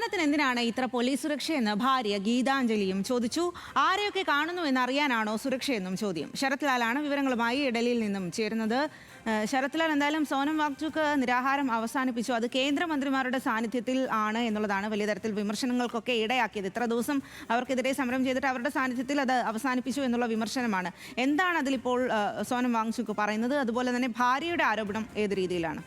സോനത്തിന് എന്തിനാണ് ഇത്ര പോലീസ് സുരക്ഷയെന്ന് ഭാര്യ ഗീതാഞ്ജലിയും ചോദിച്ചു. ആരെയൊക്കെ കാണുന്നു എന്നറിയാനാണോ സുരക്ഷയെന്നും ചോദ്യം. ശരത് ലാലാണ് വിവരങ്ങളുമായി ഡൽഹിയിൽ നിന്നും ചേരുന്നത്. ശരത് ലാൽ, എന്തായാലും സോനം വാങ്ചുക്ക് നിരാഹാരം അവസാനിപ്പിച്ചു. അത് കേന്ദ്രമന്ത്രിമാരുടെ സാന്നിധ്യത്തിൽ ആണ് എന്നുള്ളതാണ് വലിയ തരത്തിൽ വിമർശനങ്ങൾക്കൊക്കെ ഇടയാക്കിയത്. ഇത്ര ദിവസം അവർക്കെതിരെ സമരം ചെയ്തിട്ട് അവരുടെ സാന്നിധ്യത്തിൽ അത് അവസാനിപ്പിച്ചു എന്നുള്ള വിമർശനമാണ്. എന്താണ് അതിലിപ്പോൾ സോനം വാങ്ചുക്ക് പറയുന്നത്? അതുപോലെ തന്നെ ഭാര്യയുടെ ആരോപണം ഏത് രീതിയിലാണ്?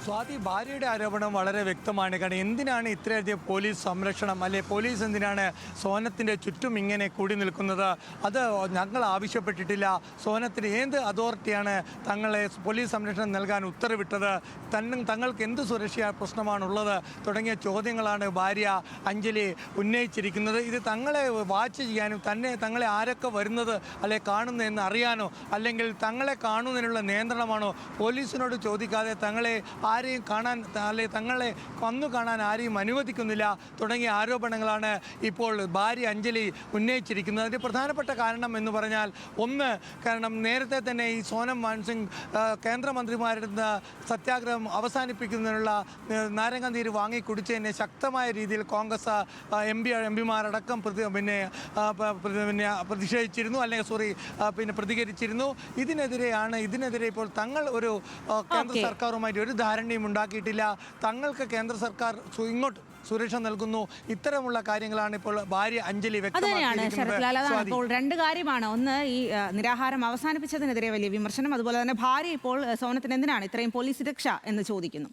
സ്വാതി, ഭാര്യയുടെ ആരോപണം വളരെ വ്യക്തമാണ്. കാരണം എന്തിനാണ് ഇത്രയധികം പോലീസ് സംരക്ഷണം, അല്ലെ പോലീസ് എന്തിനാണ് സോനത്തിൻ്റെ ചുറ്റും ഇങ്ങനെ കൂടി നിൽക്കുന്നത്? അത് ഞങ്ങൾ ആവശ്യപ്പെട്ടിട്ടില്ല. സോനത്തിന് ഏത് അതോറിറ്റിയാണ് തങ്ങളെ പോലീസ് സംരക്ഷണം നൽകാൻ ഉത്തരവിട്ടത്? തങ്ങൾക്ക് എന്ത് സുരക്ഷാ പ്രശ്നമാണുള്ളത്? തുടങ്ങിയ ചോദ്യങ്ങളാണ് ഭാര്യ അഞ്ജലി ഉന്നയിച്ചിരിക്കുന്നത്. ഇത് തങ്ങളെ വാച്ച് ചെയ്യാനും തങ്ങളെ ആരൊക്കെ വരുന്നത് അല്ലെ കാണുന്നു എന്ന് അറിയാനോ, അല്ലെങ്കിൽ തങ്ങളെ കാണുന്നതിനുള്ള നിയന്ത്രണമാണോ? പോലീസിനോട് ചോദിക്കാതെ തങ്ങളെ ആരെയും കാണാൻ, അല്ലെ തങ്ങളെ വന്നു കാണാൻ ആരെയും അനുവദിക്കുന്നില്ല തുടങ്ങിയ ആരോപണങ്ങളാണ് ഇപ്പോൾ ഭാര്യ അഞ്ജലി ഉന്നയിച്ചിരിക്കുന്നത്. അതിന് പ്രധാനപ്പെട്ട കാരണം എന്ന് പറഞ്ഞാൽ, ഒന്ന്, കാരണം നേരത്തെ തന്നെ ഈ സോനം വാങ്ചുക് കേന്ദ്രമന്ത്രിമാരുടെ സത്യാഗ്രഹം അവസാനിപ്പിക്കുന്നതിനുള്ള നാരങ്ങാനീര് വാങ്ങി കുടിച്ചതിനെ ശക്തമായ രീതിയിൽ കോൺഗ്രസ് എംപിമാരടക്കം പ്രതിഷേധിച്ചിരുന്നു, അല്ലെങ്കിൽ പ്രതികരിച്ചിരുന്നു. ഇതിനെതിരെ ഇപ്പോൾ തങ്ങൾ ഒരു കേന്ദ്ര സർക്കാരുമായിട്ട് ഒരു ധാരണയും ഉണ്ടാക്കിയിട്ടില്ല. തങ്ങൾക്ക് കേന്ദ്ര സർക്കാർ ഇങ്ങോട്ട് സുരക്ഷ നൽകുന്നു. ഇത്തരമുള്ള കാര്യങ്ങളാണ് ഇപ്പോൾ ഭാര്യ അഞ്ജലി വ്യക്തമാക്കിയിരിക്കുന്നത്. രണ്ട് കാര്യമാണ്. ഒന്ന്, ഈ നിരാഹാരം അവസാനിപ്പിച്ചതിനെതിരെ വലിയ വിമർശനം. അതുപോലെ തന്നെ ഭാര്യ ഇപ്പോൾ സോനത്തിന് എന്തിനാണ് ഇത്രയും പോലീസ് സുരക്ഷ എന്ന് ചോദിക്കുന്നു.